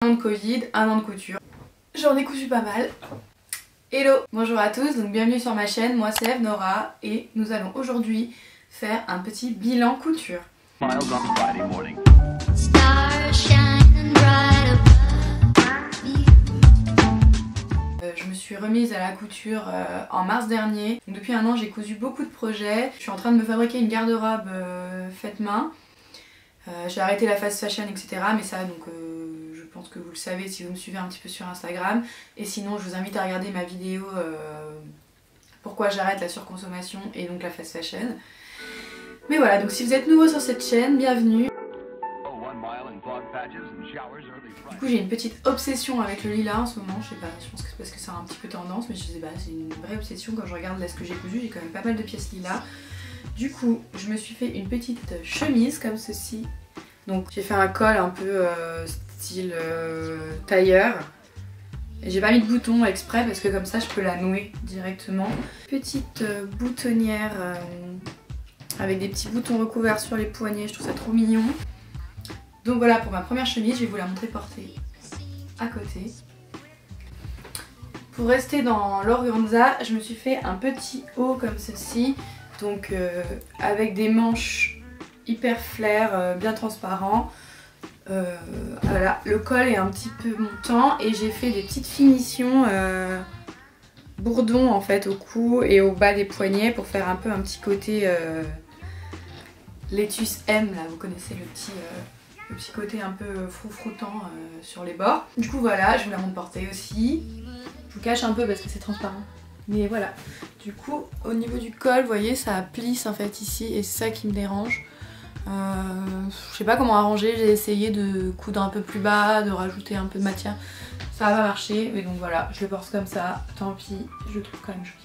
Un an de Covid, un an de couture. J'en ai cousu pas mal. Hello, bonjour à tous, donc bienvenue sur ma chaîne, moi c'est Eve Nora et nous allons aujourd'hui faire un petit bilan couture. Je me suis remise à la couture en mars dernier. Donc, depuis un an j'ai cousu beaucoup de projets. Je suis en train de me fabriquer une garde-robe faite main. J'ai arrêté la fast fashion etc. Mais ça donc je pense que vous le savez si vous me suivez un petit peu sur Instagram. Et sinon je vous invite à regarder ma vidéo pourquoi j'arrête la surconsommation et donc la fast fashion. Mais voilà, donc si vous êtes nouveau sur cette chaîne, bienvenue. Du coup j'ai une petite obsession avec le lilas en ce moment, je sais pas, je pense que c'est parce que c'est un petit peu tendance, mais je sais pas, c'est une vraie obsession. Quand je regarde là ce que j'ai cousu, j'ai quand même pas mal de pièces lilas. Du coup je me suis fait une petite chemise comme ceci. Donc j'ai fait un col un peu style tailleur. Et j'ai pas mis de bouton exprès parce que comme ça je peux la nouer directement. Petite boutonnière avec des petits boutons recouverts sur les poignets, je trouve ça trop mignon. Donc voilà pour ma première chemise, je vais vous la montrer portée à côté. Pour rester dans l'organza, je me suis fait un petit haut comme ceci. Donc avec des manches hyper flair, bien transparent. Voilà, le col est un petit peu montant et j'ai fait des petites finitions bourdon en fait au cou et au bas des poignets pour faire un peu un petit côté Lettuce M là, vous connaissez le petit côté un peu froufroutant sur les bords. Du coup voilà, je vous la montre portée aussi. Je vous cache un peu parce que c'est transparent. Mais voilà, du coup au niveau du col, vous voyez ça plisse en fait ici et c'est ça qui me dérange. Je sais pas comment arranger, j'ai essayé de coudre un peu plus bas, de rajouter un peu de matière. Ça va pas marcher, mais donc voilà, je le porte comme ça, tant pis, je le trouve quand même joli.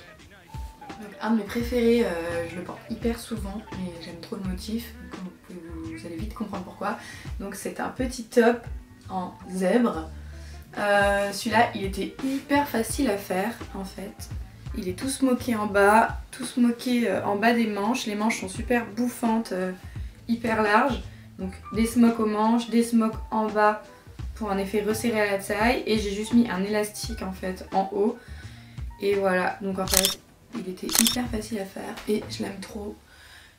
Donc, un de mes préférés, je le porte hyper souvent, mais j'aime trop le motif, donc vous allez vite comprendre pourquoi. Donc c'est un petit top en zèbre. Celui-là, il était hyper facile à faire en fait. Il est tout smoké en bas, tout smoké en bas des manches. Les manches sont super bouffantes, hyper larges. Donc des smocks aux manches, des smocks en bas pour un effet resserré à la taille. Et j'ai juste mis un élastique en fait en haut. Et voilà, donc en fait il était hyper facile à faire et je l'aime trop.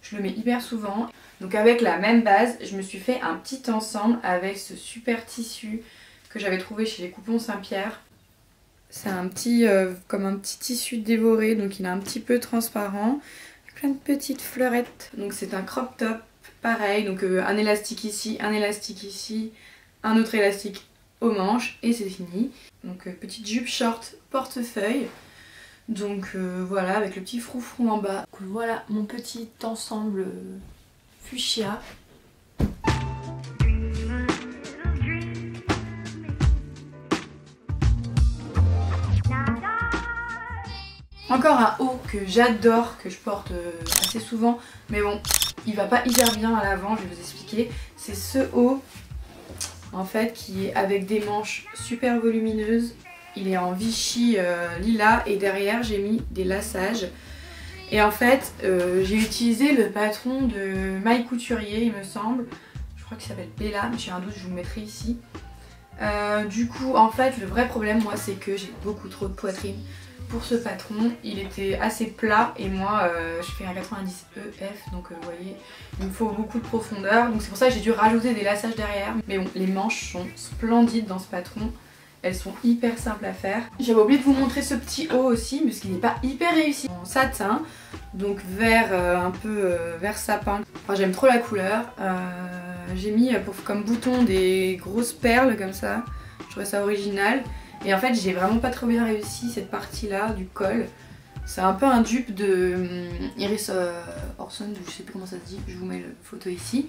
Je le mets hyper souvent. Donc avec la même base, je me suis fait un petit ensemble avec ce super tissu que j'avais trouvé chez les Coupons Saint-Pierre. C'est un petit, comme un petit tissu dévoré, donc il est un petit peu transparent. Plein de petites fleurettes. Donc c'est un crop top, pareil, donc un élastique ici, un autre élastique aux manches et c'est fini. Donc petite jupe short portefeuille. Donc voilà, avec le petit froufrou en bas. Donc, voilà mon petit ensemble fuchsia. Encore un haut que j'adore, que je porte assez souvent, mais bon, il va pas hyper bien à l'avant, je vais vous expliquer. C'est ce haut, en fait, qui est avec des manches super volumineuses. Il est en Vichy lilas et derrière j'ai mis des lassages. Et en fait, j'ai utilisé le patron de Maille Couturier, il me semble. Je crois qu'il s'appelle Bella, mais j'ai un doute, je vous le mettrai ici. Du coup, en fait, le vrai problème, moi, c'est que j'ai beaucoup trop de poitrine. Pour ce patron, il était assez plat et moi je fais un 90 EF donc vous voyez il me faut beaucoup de profondeur, donc c'est pour ça que j'ai dû rajouter des lassages derrière. Mais bon, les manches sont splendides dans ce patron, elles sont hyper simples à faire. J'avais oublié de vous montrer ce petit haut aussi parce qu'il n'est pas hyper réussi. En satin, donc vert un peu vert sapin, enfin j'aime trop la couleur. J'ai mis comme bouton des grosses perles comme ça, je trouvais ça original. Et en fait j'ai vraiment pas trop bien réussi cette partie là du col. C'est un peu un dupe de Iris Orson, je sais plus comment ça se dit, je vous mets la photo ici.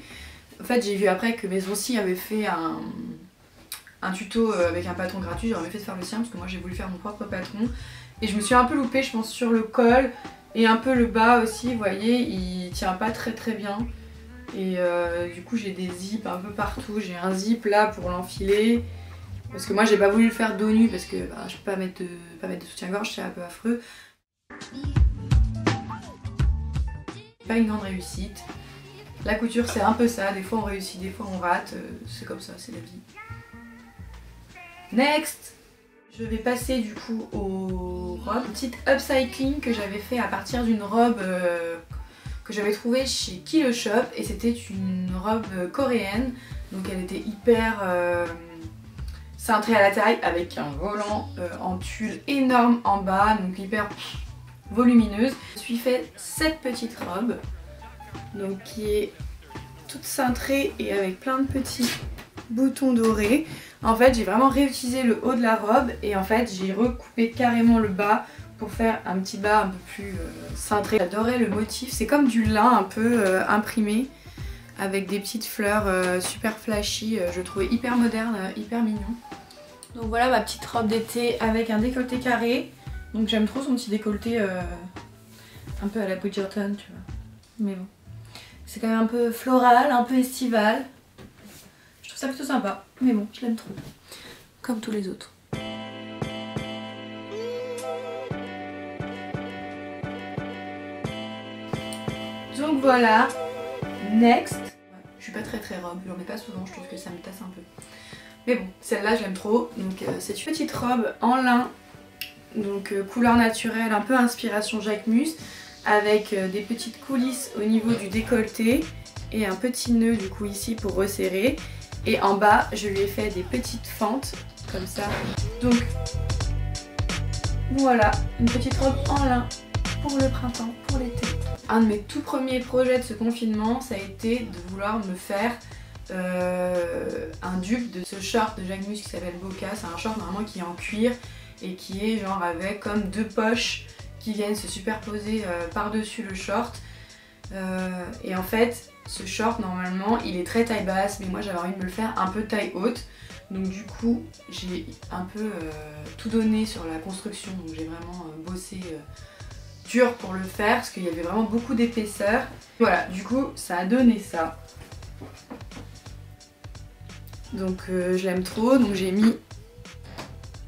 En fait j'ai vu après que mes sourcils avaient fait un tuto avec un patron gratuit, j'aurais fait de faire le sien parce que moi j'ai voulu faire mon propre patron. Et je me suis un peu loupée je pense sur le col et un peu le bas aussi, vous voyez, il tient pas très bien. Et du coup j'ai des zips un peu partout, j'ai un zip là pour l'enfiler. Parce que moi j'ai pas voulu le faire dos nu parce que je peux pas mettre de soutien-gorge, c'est un peu affreux. Pas une grande réussite. La couture c'est un peu ça, des fois on réussit, des fois on rate, c'est comme ça, c'est la vie. Next, je vais passer du coup aux robes. Une petite upcycling que j'avais fait à partir d'une robe que j'avais trouvée chez Kilo Shop, et c'était une robe coréenne. Donc elle était hyper cintrée à la taille avec un volant en tulle énorme en bas, donc hyper volumineuse. Je me suis fait cette petite robe, donc qui est toute cintrée et avec plein de petits boutons dorés. En fait j'ai vraiment réutilisé le haut de la robe et en fait j'ai recoupé carrément le bas pour faire un petit bas un peu plus cintré. J'adorais le motif, c'est comme du lin un peu imprimé avec des petites fleurs super flashy. Je le trouvais hyper moderne, hyper mignon. Donc voilà ma petite robe d'été avec un décolleté carré. Donc j'aime trop son petit décolleté un peu à la Bridgerton, tu vois. Mais bon, c'est quand même un peu floral, un peu estival. Je trouve ça plutôt sympa, mais bon, je l'aime trop. Comme tous les autres. Donc voilà, next. Je suis pas très robe, j'en ai pas souvent, je trouve que ça me tasse un peu. Mais bon, celle-là je l'aime trop. Donc c'est une petite robe en lin, donc couleur naturelle, un peu inspiration Jacquemus, avec des petites coulisses au niveau du décolleté et un petit nœud du coup ici pour resserrer. Et en bas, je lui ai fait des petites fentes comme ça. Donc voilà, une petite robe en lin pour le printemps, pour l'été. Un de mes tout premiers projets de ce confinement, ça a été de vouloir me faire un dupe de ce short de Jacquemus qui s'appelle Boca. C'est un short normalement qui est en cuir et qui est genre avec comme deux poches qui viennent se superposer par-dessus le short. Et en fait, ce short normalement il est très taille basse, mais moi j'avais envie de me le faire un peu taille haute. Donc du coup j'ai un peu tout donné sur la construction, donc j'ai vraiment bossé dur pour le faire parce qu'il y avait vraiment beaucoup d'épaisseur. Voilà, du coup ça a donné ça. Donc je l'aime trop, donc j'ai mis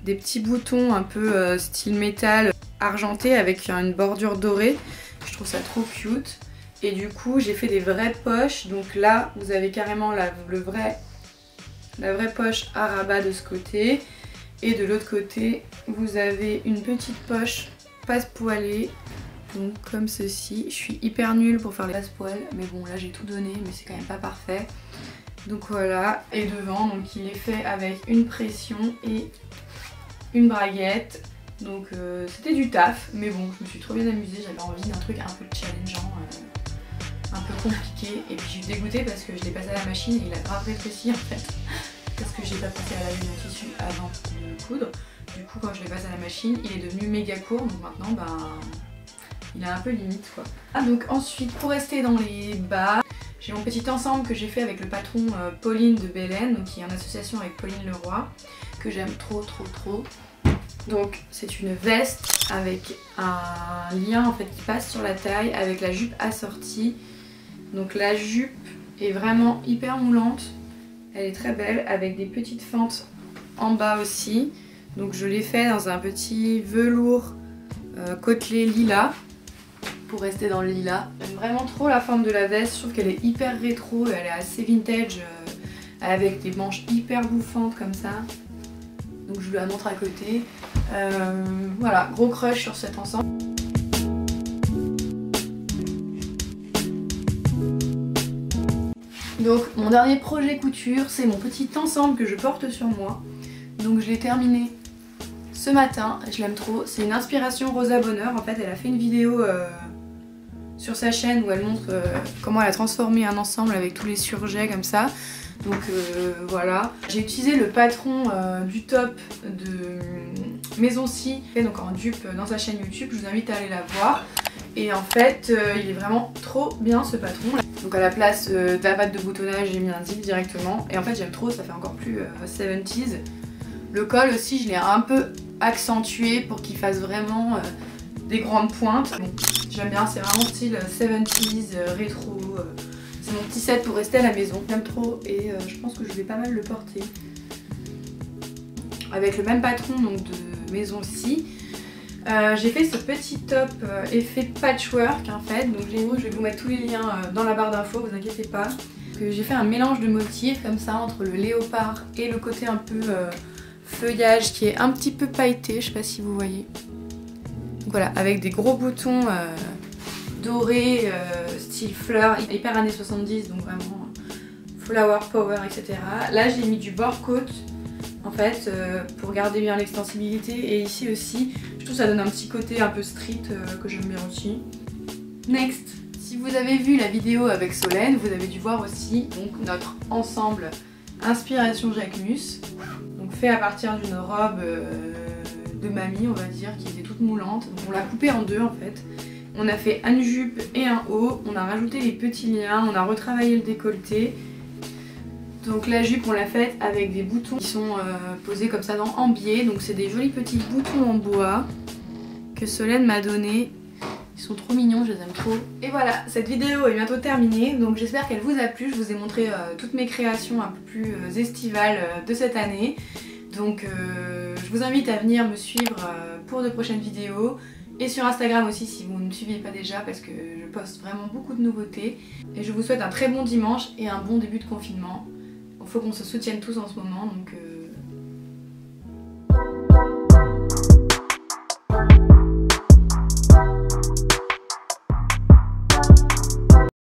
des petits boutons un peu style métal argenté avec une bordure dorée. Je trouve ça trop cute. Et du coup j'ai fait des vraies poches, donc là vous avez carrément la vraie poche à rabat de ce côté. Et de l'autre côté vous avez une petite poche passe-poilée, donc comme ceci. Je suis hyper nulle pour faire les passe-poils, mais bon là j'ai tout donné, mais c'est quand même pas parfait. Donc voilà, et devant donc il est fait avec une pression et une braguette. Donc c'était du taf, mais bon je me suis trop bien amusée, j'avais envie d'un truc un peu challengeant. Un peu compliqué, et puis je suis dégoûtée parce que je l'ai passé à la machine et il a grave rétréci en fait, parce que j'ai pas passé à laver mon tissu avant de coudre. Du coup quand je l'ai passé à la machine il est devenu méga court, donc maintenant il est un peu limite quoi. Ah, donc ensuite pour rester dans les bas, j'ai mon petit ensemble que j'ai fait avec le patron Pauline de Belen, donc qui est en association avec Pauline Leroy, que j'aime trop. Donc c'est une veste avec un lien en fait qui passe sur la taille avec la jupe assortie. Donc la jupe est vraiment hyper moulante, elle est très belle avec des petites fentes en bas aussi. Donc je l'ai fait dans un petit velours côtelé lilas pour rester dans le lilas. J'aime vraiment trop la forme de la veste, je trouve qu'elle est hyper rétro, elle est assez vintage avec des manches hyper bouffantes comme ça. Donc je vous la montre à côté. Voilà, gros crush sur cet ensemble. Donc mon dernier projet couture, c'est mon petit ensemble que je porte sur moi. Donc je l'ai terminé ce matin, je l'aime trop. C'est une inspiration Rosa Bonheur. En fait elle a fait une vidéo sur sa chaîne où elle montre comment elle a transformé un ensemble avec tous les surjets comme ça. Donc voilà, j'ai utilisé le patron du top de Maison Si, donc en dupe dans sa chaîne YouTube, je vous invite à aller la voir. Et en fait il est vraiment trop bien ce patron. Donc à la place d'avate de boutonnage j'ai mis un zip directement. Et en fait j'aime trop, ça fait encore plus 70s. Le col aussi je l'ai un peu accentué pour qu'il fasse vraiment des grandes pointes. Bon, j'aime bien, c'est vraiment style 70s, rétro. C'est mon petit set pour rester à la maison, j'aime trop et je pense que je vais pas mal le porter. Avec le même patron donc de Maison Si. J'ai fait ce petit top effet patchwork en fait, donc je vais vous mettre tous les liens dans la barre d'infos, vous inquiétez pas. J'ai fait un mélange de motifs comme ça entre le léopard et le côté un peu feuillage qui est un petit peu pailleté, je sais pas si vous voyez. Donc voilà, avec des gros boutons dorés, style fleur, hyper années 70, donc vraiment flower power, etc. Là j'ai mis du bord coat en fait pour garder bien l'extensibilité, et ici aussi je trouve que ça donne un petit côté un peu street que j'aime bien aussi. Next, si vous avez vu la vidéo avec Solène, vous avez dû voir aussi donc notre ensemble inspiration Jacquemus, donc fait à partir d'une robe de mamie, on va dire, qui était toute moulante. Donc on l'a coupée en deux en fait. On a fait une jupe et un haut, on a rajouté les petits liens, on a retravaillé le décolleté. Donc la jupe on l'a faite avec des boutons qui sont posés comme ça en biais, donc c'est des jolis petits boutons en bois que Solène m'a donné. Ils sont trop mignons, je les aime trop. Et voilà, cette vidéo est bientôt terminée, donc j'espère qu'elle vous a plu. Je vous ai montré toutes mes créations un peu plus estivales de cette année. Donc je vous invite à venir me suivre pour de prochaines vidéos. Et sur Instagram aussi si vous ne me suivez pas déjà, parce que je poste vraiment beaucoup de nouveautés. Et je vous souhaite un très bon dimanche et un bon début de confinement. Il faut qu'on se soutienne tous en ce moment, donc